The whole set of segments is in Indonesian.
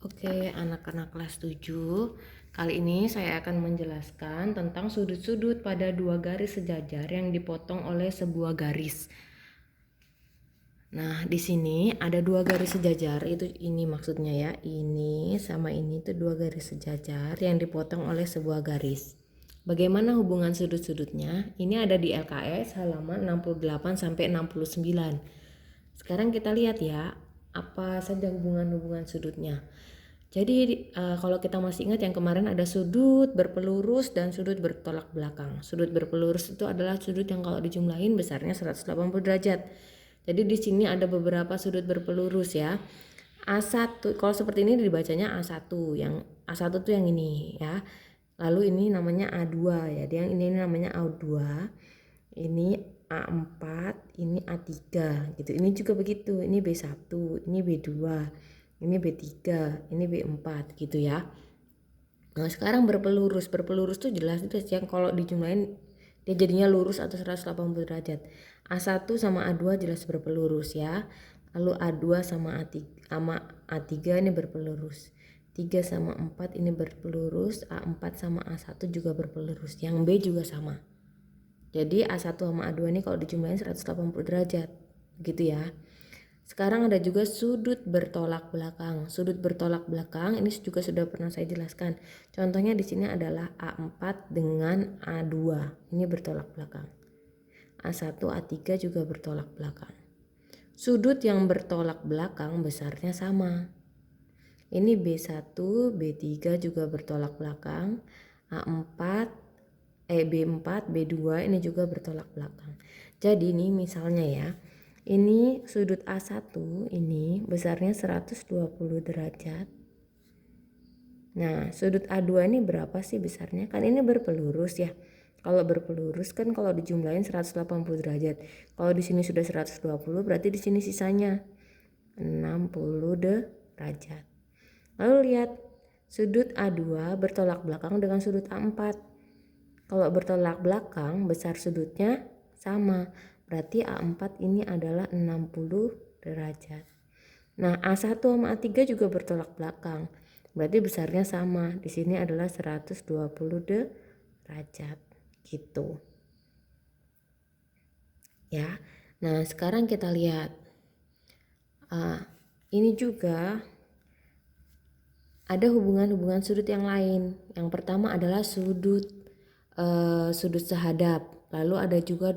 Oke, anak-anak kelas 7. Kali ini saya akan menjelaskan tentang sudut-sudut pada dua garis sejajar yang dipotong oleh sebuah garis. Nah, di sini ada dua garis sejajar, itu ini maksudnya ya. Ini sama ini itu dua garis sejajar yang dipotong oleh sebuah garis. Bagaimana hubungan sudut-sudutnya? Ini ada di LKS halaman 68 sampai 69. Sekarang kita lihat ya, apa saja hubungan-hubungan sudutnya. Jadi kalau kita masih ingat yang kemarin ada sudut berpelurus dan sudut bertolak belakang. Sudut berpelurus itu adalah sudut yang kalau dijumlahin besarnya 180 derajat. Jadi di sini ada beberapa sudut berpelurus ya. A1, kalau seperti ini dibacanya A1, yang A1 tuh yang ini ya. Lalu ini namanya A2 ya, yang ini namanya A2. Ini A4, ini A3 gitu. Ini juga begitu, ini B1, ini B2. Ini B3, ini B4 gitu ya. Nah sekarang berpelurus tuh jelas itu yang kalau dijumlahin dia jadinya lurus atau 180 derajat. A1 sama A2 jelas berpelurus ya. Lalu A2 sama A3 ini berpelurus. 3 sama 4 ini berpelurus, A4 sama A1 juga berpelurus. Yang B juga sama. Jadi A1 sama A2 ini kalau dijumlahin 180 derajat gitu ya. Sekarang ada juga sudut bertolak belakang. Sudut bertolak belakang ini juga sudah pernah saya jelaskan. Contohnya di sini adalah A4 dengan A2. Ini bertolak belakang. A1, A3 juga bertolak belakang. Sudut yang bertolak belakang besarnya sama. Ini B1, B3 juga bertolak belakang. A4, B4, B2 ini juga bertolak belakang. Jadi ini misalnya ya. Ini sudut A1 ini besarnya 120 derajat. Nah, sudut A2 ini berapa sih besarnya? Kan ini berpelurus ya. Kalau berpelurus kan kalau dijumlahin 180 derajat. Kalau di sini sudah 120 berarti di sini sisanya 60 derajat. Lalu lihat sudut A2 bertolak belakang dengan sudut A4. Kalau bertolak belakang besar sudutnya sama. Berarti A4 ini adalah 60 derajat. Nah, A1 sama A3 juga bertolak belakang. Berarti besarnya sama. Di sini adalah 120 derajat. Gitu. Ya. Nah, sekarang kita lihat. Ini juga ada hubungan-hubungan sudut yang lain. Yang pertama adalah sudut sehadap. Lalu ada juga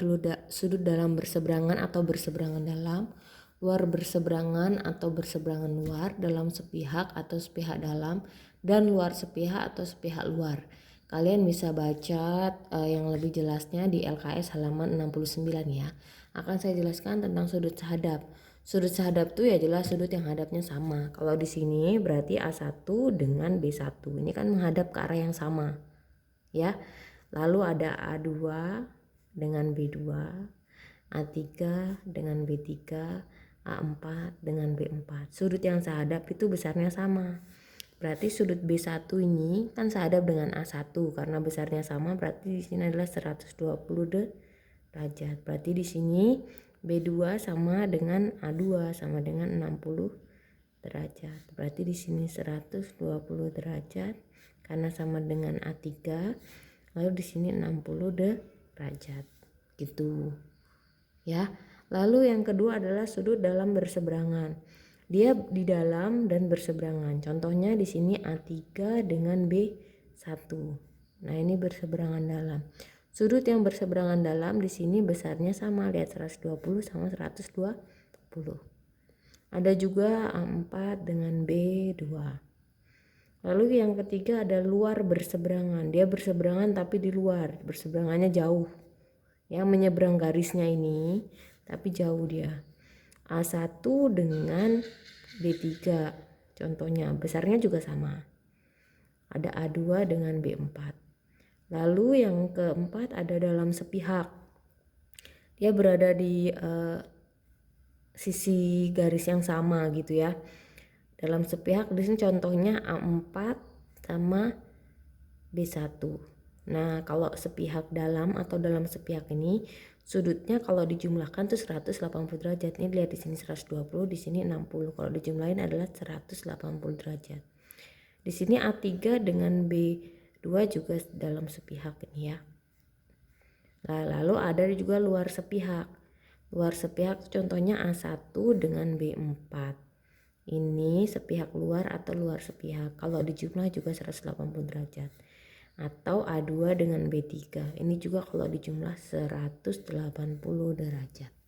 sudut dalam berseberangan atau berseberangan dalam, luar berseberangan atau berseberangan luar, dalam sepihak atau sepihak dalam, dan luar sepihak atau sepihak luar. Kalian bisa baca yang lebih jelasnya di LKS halaman 69 ya. Akan saya jelaskan tentang sudut sehadap. Sudut sehadap tuh ya jelas sudut yang hadapnya sama. Kalau di sini berarti A1 dengan B1. Ini kan menghadap ke arah yang sama. Ya. Lalu ada A2 dengan B2, A3 dengan B3, A4 dengan B4. Sudut yang sehadap itu besarnya sama. Berarti sudut B1 ini kan sehadap dengan A1 karena besarnya sama, berarti di sini adalah 120 derajat. Berarti di sini B2 sama dengan A2 sama dengan 60 derajat. Berarti di sini 120 derajat karena sama dengan A3. Lalu di sini 60 derajat. Gitu. Ya. Lalu yang kedua adalah sudut dalam berseberangan. Dia di dalam dan berseberangan. Contohnya di sini A3 dengan B1. Nah, ini berseberangan dalam. Sudut yang berseberangan dalam di sini besarnya sama, lihat 120 sama 120. Ada juga A4 dengan B2. Lalu yang ketiga ada luar berseberangan. Dia berseberangan tapi di luar, berseberangannya jauh. Ya, menyeberang garisnya ini tapi jauh dia. A1 dengan B3. Contohnya besarnya juga sama. Ada A2 dengan B4. Lalu yang keempat ada dalam sepihak. Dia berada di sisi garis yang sama gitu ya. Dalam sepihak di sini contohnya A4 sama B1. Nah, kalau sepihak dalam atau dalam sepihak ini sudutnya kalau dijumlahkan tuh 180 derajat. Ini lihat di sini 120, di sini 60. Kalau dijumlahin adalah 180 derajat. Di sini A3 dengan B2 juga dalam sepihak ini ya. Lalu ada juga luar sepihak. Luar sepihak contohnya A1 dengan B4. Ini sepihak luar atau luar sepihak. Kalau dijumlah juga 180 derajat. Atau A2 dengan B3. Ini juga kalau dijumlah 180 derajat.